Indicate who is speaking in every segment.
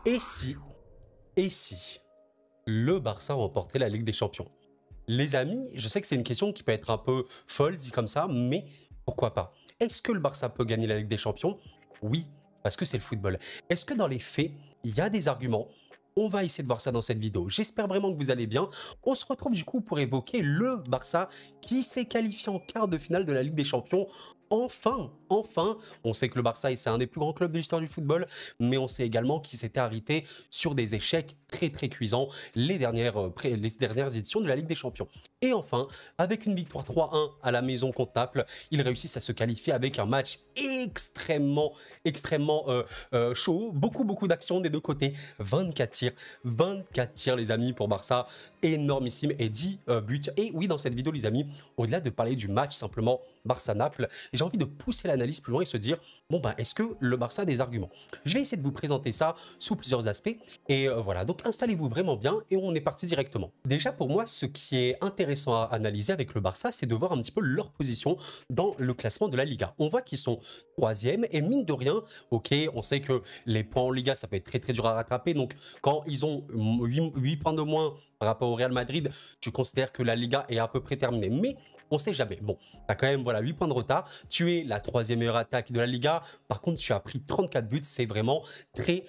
Speaker 1: Et si, et si le Barça remportait la Ligue des Champions? Les amis, je sais que c'est une question qui peut être un peu folle dit comme ça, mais pourquoi pas? Est-ce que le Barça peut gagner la Ligue des Champions? Oui, parce que c'est le football. Est-ce que dans les faits, il y a des arguments? On va essayer de voir ça dans cette vidéo. J'espère vraiment que vous allez bien. On se retrouve du coup pour évoquer le Barça qui s'est qualifié en quart de finale de la Ligue des Champions. Enfin, enfin, on sait que le Barça c'est un des plus grands clubs de l'histoire du football, mais on sait également qu'il s'était arrêté sur des échecs très cuisants les dernières éditions de la Ligue des Champions. Et enfin, avec une victoire 3-1 à la maison contre Naples, ils réussissent à se qualifier avec un match extrêmement chaud, beaucoup d'actions des deux côtés, 24 tirs les amis pour Barça, énormissime et 10 buts. Et oui, dans cette vidéo les amis, au-delà de parler du match simplement Barça-Naples, j'ai envie de pousser l'analyse plus loin et se dire, bon ben, est-ce que le Barça a des arguments? Je vais essayer de vous présenter ça sous plusieurs aspects et voilà, donc installez-vous vraiment bien et on est parti directement. Déjà pour moi, ce qui est intéressant à analyser avec le Barça, c'est de voir un petit peu leur position dans le classement de la Liga. On voit qu'ils sont 3e et mine de rien, ok, on sait que les points en Liga, ça peut être très dur à rattraper, donc quand ils ont 8 points de moins par rapport au Real Madrid, tu considères que la Liga est à peu près terminée. Mais on sait jamais. Bon, tu as quand même voilà, 8 points de retard. Tu es la 3e meilleure attaque de la Liga. Par contre, tu as pris 34 buts. C'est vraiment très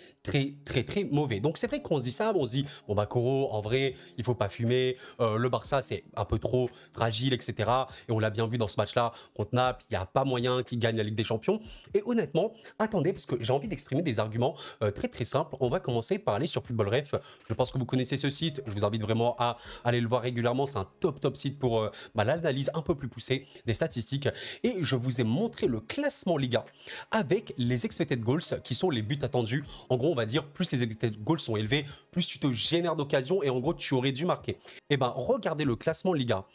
Speaker 1: mauvais. Donc c'est vrai qu'on se dit ça. On se dit, bon bah Coro, en vrai, il faut pas fumer. Le Barça, c'est un peu trop fragile, etc. Et on l'a bien vu dans ce match-là contre Naples. Il n'y a pas moyen qu'il gagne la Ligue des Champions. Et honnêtement, attendez, parce que j'ai envie d'exprimer des arguments très simples. On va commencer par aller sur Football Ref. Je pense que vous connaissez ce site. Je vous invite vraiment à aller le voir régulièrement. C'est un top site pour l'analyse un peu plus poussée des statistiques. Et je vous ai montré le classement Liga avec les expected goals qui sont les buts attendus. En gros, on va dire, plus les expected goals sont élevés, plus tu te génères d'occasions et en gros, tu aurais dû marquer. Et ben, regardez le classement Liga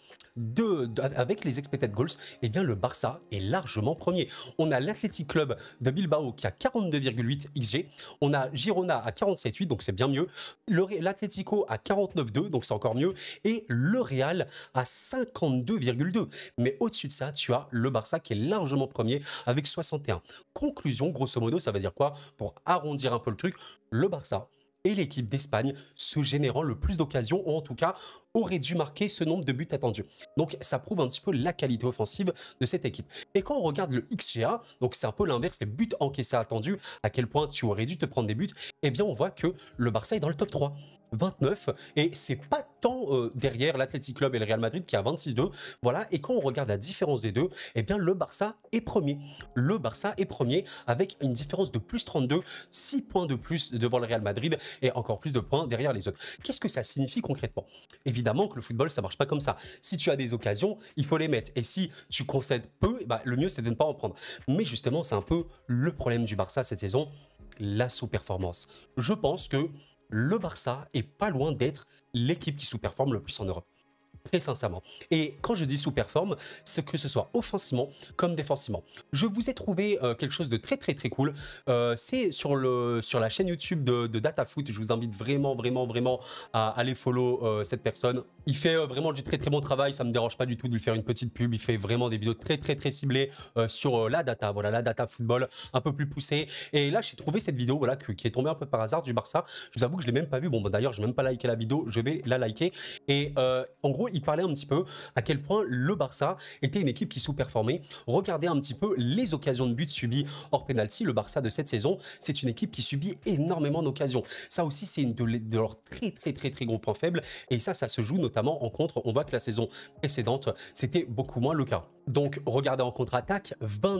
Speaker 1: avec les expected goals, et bien le Barça est largement premier. On a l'Athletic Club de Bilbao qui a 42,8 XG, on a Girona à 47,8, donc c'est bien mieux, l'Atlético à 49,2, donc c'est encore mieux, et le Real à 52,2. Mais au-dessus de ça, tu as le Barça qui est largement premier avec 61. Conclusion, grosso modo, ça veut dire quoi? Pour arrondir un peu le truc, le Barça et l'équipe d'Espagne se générant le plus d'occasions, ou en tout cas aurait dû marquer ce nombre de buts attendus. Donc ça prouve un petit peu la qualité offensive de cette équipe. Et quand on regarde le XGA, donc c'est un peu l'inverse, les buts encaissés attendus, à quel point tu aurais dû te prendre des buts, eh bien on voit que le Barça est dans le top 3. 29 et c'est pas tant derrière l'Athletic Club et le Real Madrid qui a 26-2, voilà. Et quand on regarde la différence des deux, eh bien le Barça est premier. Le Barça est premier avec une différence de plus 32, 6 points de plus devant le Real Madrid et encore plus de points derrière les autres. Qu'est-ce que ça signifie concrètement? Évidemment que le football ça marche pas comme ça. Si tu as des occasions, il faut les mettre et si tu concèdes peu, bah, le mieux c'est de ne pas en prendre. Mais justement c'est un peu le problème du Barça cette saison, la sous-performance. Je pense que le Barça est pas loin d'être l'équipe qui sous-performe le plus en Europe. Très sincèrement. Et quand je dis sous-performe, c'est que ce soit offensivement comme défensivement. Je vous ai trouvé quelque chose de très cool. C'est sur la chaîne YouTube de DataFoot. Je vous invite vraiment à aller follow cette personne. Il fait vraiment du très bon travail. Ça me dérange pas du tout de lui faire une petite pub. Il fait vraiment des vidéos très ciblées sur la data. Voilà, la data football un peu plus poussée. Et là, j'ai trouvé cette vidéo voilà, qui est tombée un peu par hasard du Barça. Je vous avoue que je l'ai même pas vue. Bon, bah, d'ailleurs, je n'ai même pas liké la vidéo. Je vais la liker. Et en gros, il parlait un petit peu à quel point le Barça était une équipe qui sous-performait. Regardez un petit peu les occasions de but subies hors penalty. Le Barça de cette saison, c'est une équipe qui subit énormément d'occasions. Ça aussi, c'est de leurs très gros points faibles. Et ça se joue notamment en contre. On voit que la saison précédente, c'était beaucoup moins le cas. Donc, regardez en contre-attaque,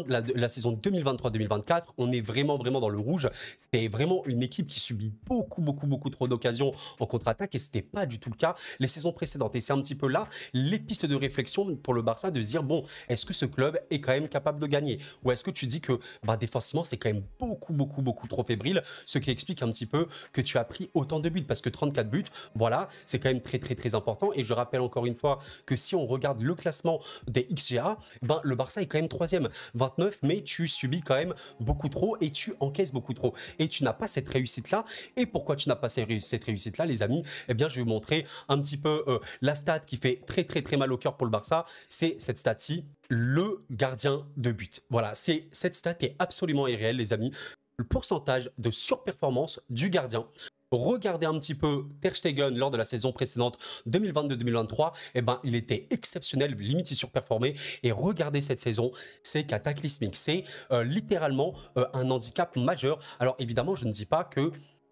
Speaker 1: la saison 2023-2024, on est vraiment dans le rouge. C'était vraiment une équipe qui subit beaucoup trop d'occasions en contre-attaque et c'était pas du tout le cas les saisons précédentes. Et c'est un petit peu là les pistes de réflexion pour le Barça de se dire, bon, est-ce que ce club est quand même capable de gagner? Ou est-ce que tu dis que bah, défensivement, c'est quand même beaucoup trop fébrile, ce qui explique un petit peu que tu as pris autant de buts, parce que 34 buts, voilà, c'est quand même très important. Et je rappelle encore une fois que si on regarde le classement des XGA, ben, le Barça est quand même 3e, 29, mais tu subis quand même beaucoup trop et tu encaisses beaucoup trop. Et tu n'as pas cette réussite-là. Et pourquoi tu n'as pas cette réussite-là, les amis? Eh bien, je vais vous montrer un petit peu la stat qui fait très mal au cœur pour le Barça. C'est cette stat-ci, le gardien de but. Voilà, cette stat est absolument irréelle, les amis. le pourcentage de surperformance du gardien. Regardez un petit peu Ter Stegen lors de la saison précédente 2022-2023, eh ben, il était exceptionnel, limite il surperformait. Et regardez cette saison, c'est cataclysmique. C'est littéralement un handicap majeur. Alors évidemment, je ne dis pas que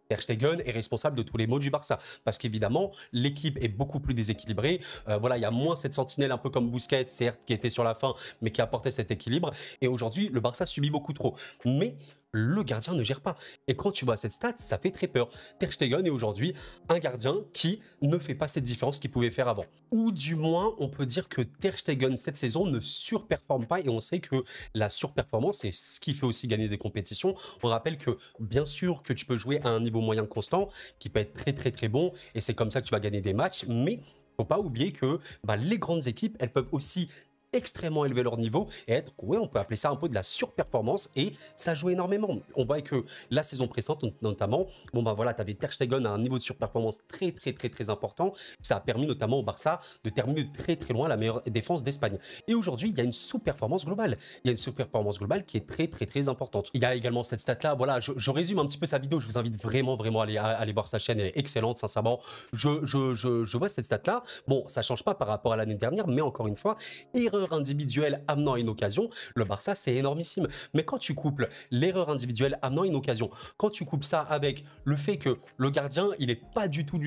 Speaker 1: Ter Stegen est responsable de tous les maux du Barça. Parce qu'évidemment, l'équipe est beaucoup plus déséquilibrée. Voilà, il y a moins cette sentinelle un peu comme Busquets, certes, qui était sur la fin, mais qui apportait cet équilibre. Et aujourd'hui, le Barça subit beaucoup trop. Mais le gardien ne gère pas. Et quand tu vois cette stat, ça fait très peur. Ter Stegen est aujourd'hui un gardien qui ne fait pas cette différence qu'il pouvait faire avant. Ou du moins, on peut dire que Ter Stegen, cette saison, ne surperforme pas. Et on sait que la surperformance, c'est ce qui fait aussi gagner des compétitions. On rappelle que, bien sûr, que tu peux jouer à un niveau moyen constant, qui peut être très, très, très bon. Et c'est comme ça que tu vas gagner des matchs. Mais faut pas oublier que les grandes équipes, elles peuvent aussi extrêmement élever leur niveau et être, ouais, on peut appeler ça un peu de la surperformance et ça joue énormément. On voit que la saison précédente, notamment, bon voilà, tu avais Ter Stegen à un niveau de surperformance très très très très important. Ça a permis notamment au Barça de terminer très très loin la meilleure défense d'Espagne. Et aujourd'hui, il y a une sous-performance globale. Il y a une sous-performance globale qui est très très très importante. Il y a également cette stat-là, voilà, je résume un petit peu sa vidéo, je vous invite vraiment à aller voir sa chaîne, elle est excellente, sincèrement. Je vois cette stat-là, bon, ça change pas par rapport à l'année dernière, mais encore une fois, erreur individuelle amenant une occasion, le Barça, c'est énormissime. Mais quand tu couples l'erreur individuelle amenant une occasion, quand tu couples ça avec le fait que le gardien, il est pas du tout,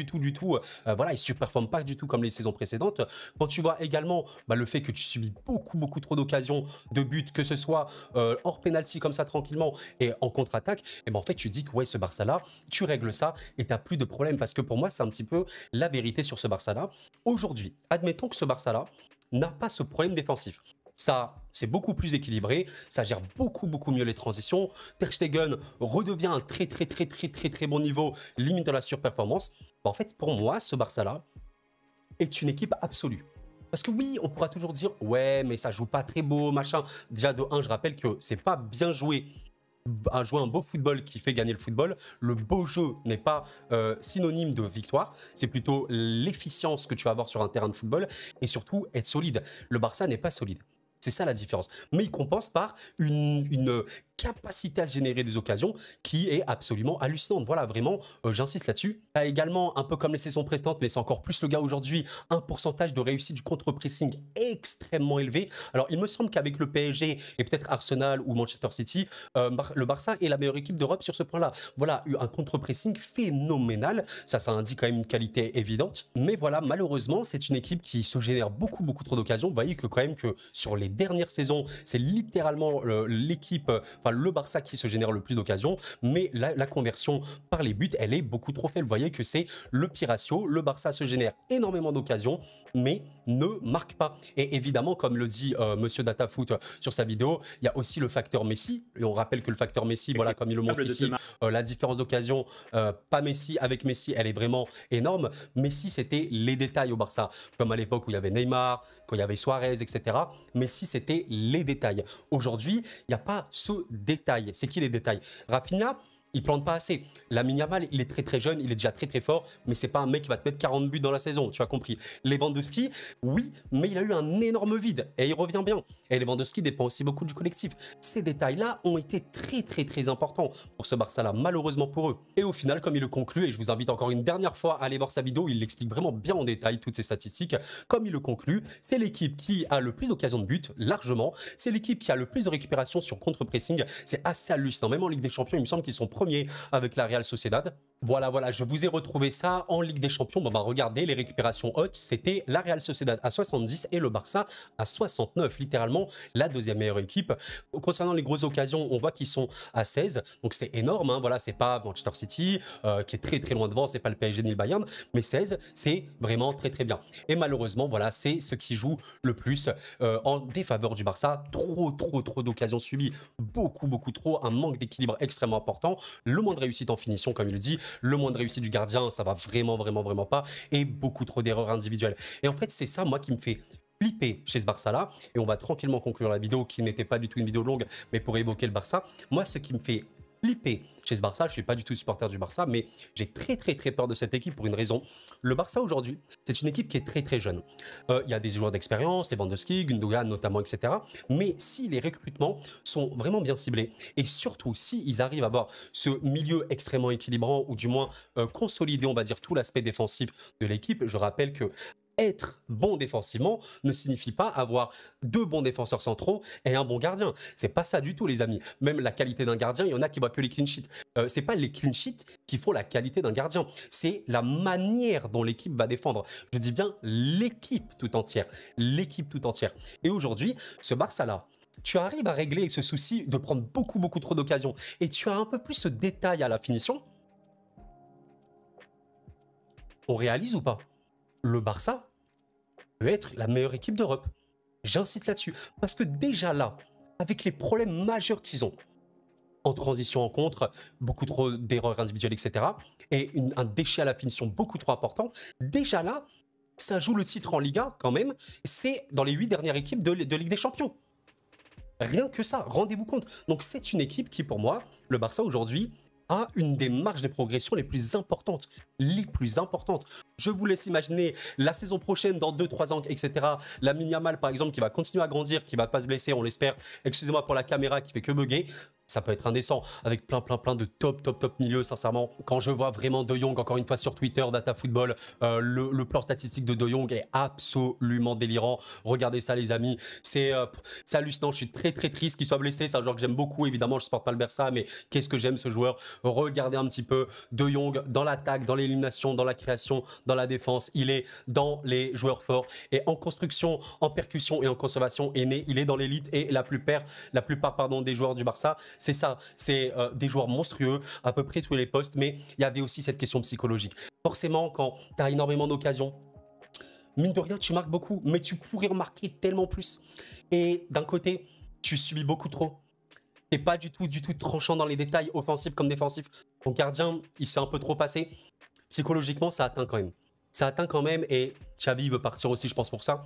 Speaker 1: voilà, il surperforme pas du tout comme les saisons précédentes, quand tu vois également le fait que tu subis beaucoup trop d'occasions de buts, que ce soit hors penalty comme ça tranquillement et en contre-attaque, et ben en fait, tu dis que ouais, ce Barça-là, tu règles ça et tu n'as plus de problème parce que pour moi, c'est un petit peu la vérité sur ce Barça-là. Aujourd'hui, admettons que ce Barça-là n'a pas ce problème défensif. Ça, c'est beaucoup plus équilibré, ça gère beaucoup mieux les transitions. Ter Stegen redevient un très bon niveau, limite de la surperformance. En fait, pour moi, ce Barça-là est une équipe absolue. Parce que oui, on pourra toujours dire, ouais, mais ça joue pas très beau, machin. Déjà, de 1, je rappelle que c'est pas bien joué à jouer un beau football qui fait gagner le football. Le beau jeu n'est pas synonyme de victoire, c'est plutôt l'efficience que tu vas avoir sur un terrain de football et surtout être solide. Le Barça n'est pas solide. C'est ça la différence. Mais il compense par une capacité à générer des occasions qui est absolument hallucinante. Voilà, vraiment, j'insiste là-dessus. Tu as également, un peu comme les saisons précédentes, mais c'est encore plus le cas aujourd'hui, un pourcentage de réussite du contre-pressing extrêmement élevé. Alors, il me semble qu'avec le PSG et peut-être Arsenal ou Manchester City, le Barça est la meilleure équipe d'Europe sur ce point-là. Voilà, un contre-pressing phénoménal. Ça indique quand même une qualité évidente. Mais voilà, malheureusement, c'est une équipe qui se génère beaucoup trop d'occasions. Vous voyez que quand même que sur les dernières saisons, c'est littéralement l'équipe, le Barça qui se génère le plus d'occasions, mais la conversion par les buts, elle est beaucoup trop faible. Vous voyez que c'est le pire ratio. Le Barça se génère énormément d'occasions, mais ne marque pas. Et évidemment, comme le dit Monsieur DataFoot sur sa vidéo, il y a aussi le facteur Messi. Et on rappelle que le facteur Messi, voilà, comme il le montre ici, la différence d'occasion, pas Messi, avec Messi, elle est vraiment énorme. Messi, c'était les détails au Barça, comme à l'époque où il y avait Neymar, quand il y avait Suarez, etc. Messi, c'était les détails. Aujourd'hui, il n'y a pas ce détail. C'est qui les détails? Rafinha, il plante pas assez. Lamine Yamal, il est très jeune, il est déjà très fort, mais c'est pas un mec qui va te mettre 40 buts dans la saison, tu as compris. Lewandowski, oui, mais il a eu un énorme vide et il revient bien. Et Lewandowski dépend aussi beaucoup du collectif. Ces détails-là ont été très importants pour ce Barça-là, malheureusement pour eux. Et au final, comme il le conclut, et je vous invite encore une dernière fois à aller voir sa vidéo, il l'explique vraiment bien en détail, toutes ces statistiques. Comme il le conclut, c'est l'équipe qui a le plus d'occasions de but, largement. C'est l'équipe qui a le plus de récupération sur contre-pressing. C'est assez hallucinant. Même en Ligue des Champions, il me semble qu'ils sont premiers avec la Real Sociedad. Voilà, je vous ai retrouvé ça en Ligue des Champions. Regardez, les récupérations hautes, c'était la Real Sociedad à 70 et le Barça à 69, littéralement la deuxième meilleure équipe. Concernant les grosses occasions, on voit qu'ils sont à 16, donc c'est énorme, hein. Voilà, c'est pas Manchester City qui est très loin devant, c'est pas le PSG ni le Bayern, mais 16, c'est vraiment très bien. Et malheureusement, voilà, c'est ce qui joue le plus en défaveur du Barça. Trop d'occasions subies, beaucoup trop, un manque d'équilibre extrêmement important, le moins de réussite en finition, comme il le dit, le moins de réussite du gardien, ça va vraiment pas, et beaucoup trop d'erreurs individuelles. Et en fait, c'est ça, moi, qui me fait flipper chez ce Barça-là, et on va tranquillement conclure la vidéo, qui n'était pas du tout une vidéo longue, mais pour évoquer le Barça. Moi, ce qui me fait flipper chez ce Barça. Je ne suis pas du tout supporter du Barça, mais j'ai très peur de cette équipe pour une raison. Le Barça aujourd'hui, c'est une équipe qui est très jeune. Il y a des joueurs d'expérience, Lewandowski, Gundogan notamment, etc. Mais si les recrutements sont vraiment bien ciblés et surtout si ils arrivent à avoir ce milieu extrêmement équilibrant ou du moins consolider, on va dire, tout l'aspect défensif de l'équipe, je rappelle que être bon défensivement ne signifie pas avoir deux bons défenseurs centraux et un bon gardien. C'est pas ça du tout, les amis. Même la qualité d'un gardien, il y en a qui voient que les clean sheets. C'est pas les clean sheets qui font la qualité d'un gardien. C'est la manière dont l'équipe va défendre. Je dis bien l'équipe tout entière. L'équipe tout entière. Et aujourd'hui, ce Barça-là, tu arrives à régler ce souci de prendre beaucoup trop d'occasions et tu as un peu plus ce détail à la finition. On réalise ou pas? Le Barça peut être la meilleure équipe d'Europe. J'insiste là-dessus. Parce que déjà là, avec les problèmes majeurs qu'ils ont, en transition en contre, beaucoup trop d'erreurs individuelles, etc., et un déchet à la finition beaucoup trop important, déjà là, ça joue le titre en Liga quand même, c'est dans les 8 dernières équipes de Ligue des Champions. Rien que ça, rendez-vous compte. Donc c'est une équipe qui, pour moi, le Barça aujourd'hui, a une des marges de progression les plus importantes. Les plus importantes. Je vous laisse imaginer la saison prochaine, dans 2-3 ans, etc. Lamine Yamal, par exemple, qui va continuer à grandir, qui ne va pas se blesser, on l'espère. Excusez-moi pour la caméra qui fait que bugger. Ça peut être indécent, avec plein de top milieux, sincèrement. Quand je vois vraiment De Jong, encore une fois sur Twitter, Data Football, le plan statistique de De Jong est absolument délirant. Regardez ça, les amis. C'est hallucinant. Je suis très triste qu'il soit blessé. C'est un joueur que j'aime beaucoup. Évidemment, je supporte pas le Barça, mais qu'est-ce que j'aime ce joueur. Regardez un petit peu De Jong dans l'attaque, dans l'élimination, dans la création, dans la défense. Il est dans les joueurs forts. Et en construction, en percussion et en conservation, il est dans l'élite. Et la plupart des joueurs du Barça, c'est ça, c'est des joueurs monstrueux, à peu près tous les postes, mais il y avait aussi cette question psychologique. Forcément, quand tu as énormément d'occasions, mine de rien, tu marques beaucoup, mais tu pourrais en marquer tellement plus. Et d'un côté, tu subis beaucoup trop. Tu n'es pas du tout tranchant dans les détails offensifs comme défensifs. Ton gardien, il s'est un peu trop passé. Psychologiquement, ça atteint quand même. Ça atteint quand même, et Xavi veut partir aussi, je pense, pour ça.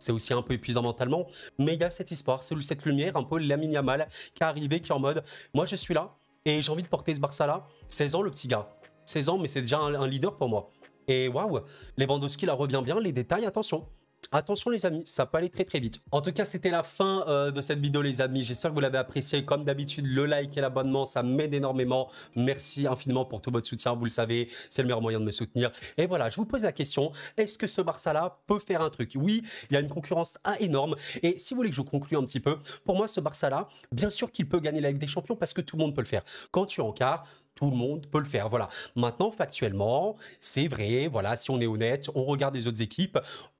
Speaker 1: C'est aussi un peu épuisant mentalement, mais il y a cet espoir, cette lumière, un peu Lamine Yamal qui est arrivé, qui est en mode « Moi, je suis là et j'ai envie de porter ce Barça-là. » 16 ans, le petit gars. 16 ans, mais c'est déjà un leader pour moi. Et waouh, Lewandowski, là, revient bien. Les détails, attention. Attention les amis, ça peut aller très vite. En tout cas, c'était la fin de cette vidéo les amis. J'espère que vous l'avez apprécié. Comme d'habitude, le like et l'abonnement, ça m'aide énormément. Merci infiniment pour tout votre soutien. Vous le savez, c'est le meilleur moyen de me soutenir. Et voilà, je vous pose la question, est-ce que ce Barça-là peut faire un truc? Oui, il y a une concurrence énorme. Et si vous voulez que je conclue un petit peu, pour moi, ce Barça-là, bien sûr qu'il peut gagner la Ligue des Champions parce que tout le monde peut le faire. Quand tu es en quart, tout le monde peut le faire, voilà. Maintenant, factuellement, c'est vrai, voilà, si on est honnête, on regarde les autres équipes,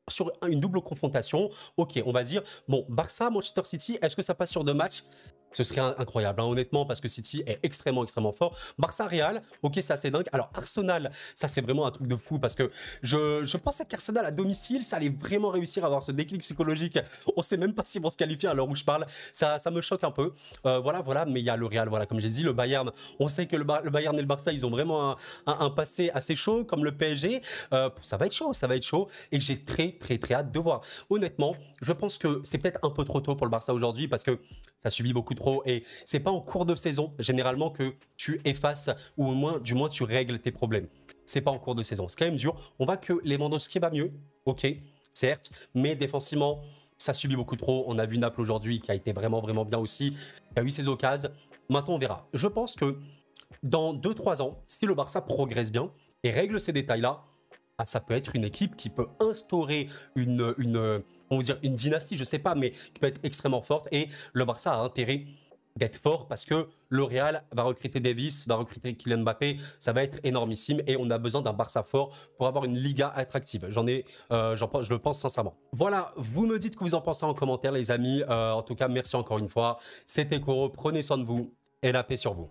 Speaker 1: sur une double confrontation, ok, on va dire, bon, Barça, Manchester City, est-ce que ça passe sur 2 matchs? Ce serait incroyable, hein, honnêtement, parce que City est extrêmement fort. Barça-Real, ok, c'est assez dingue. Alors, Arsenal, ça, c'est vraiment un truc de fou, parce que je pensais qu'Arsenal, à domicile, ça allait vraiment réussir à avoir ce déclic psychologique. On sait même pas s'ils vont se qualifier à l'heure où je parle. Ça me choque un peu. Voilà, mais il y a le Real, voilà, comme j'ai dit, le Bayern. On sait que le Bayern et le Barça, ils ont vraiment un passé assez chaud, comme le PSG. Ça va être chaud, et j'ai très hâte de voir. Honnêtement, je pense que c'est peut-être un peu trop tôt pour le Barça aujourd'hui, parce que ça subit beaucoup trop et c'est pas en cours de saison généralement que tu effaces ou au moins du moins tu règles tes problèmes. C'est pas en cours de saison, c'est quand même dur. On voit que Lewandowski va mieux, ok, certes, mais défensivement ça subit beaucoup trop. On a vu Naples aujourd'hui qui a été vraiment bien aussi, qui a eu ses occasions. Maintenant on verra. Je pense que dans 2-3 ans, si le Barça progresse bien et règle ces détails-là, ça peut être une équipe qui peut instaurer on va dire une dynastie, je sais pas, mais qui peut être extrêmement forte. Et le Barça a intérêt d'être fort parce que le Real va recruter Davis, va recruter Kylian Mbappé. Ça va être énormissime et on a besoin d'un Barça fort pour avoir une Liga attractive. Je le pense sincèrement. Voilà, vous me dites ce que vous en pensez en commentaire, les amis. En tout cas, merci encore une fois. C'était Koro, prenez soin de vous et la paix sur vous.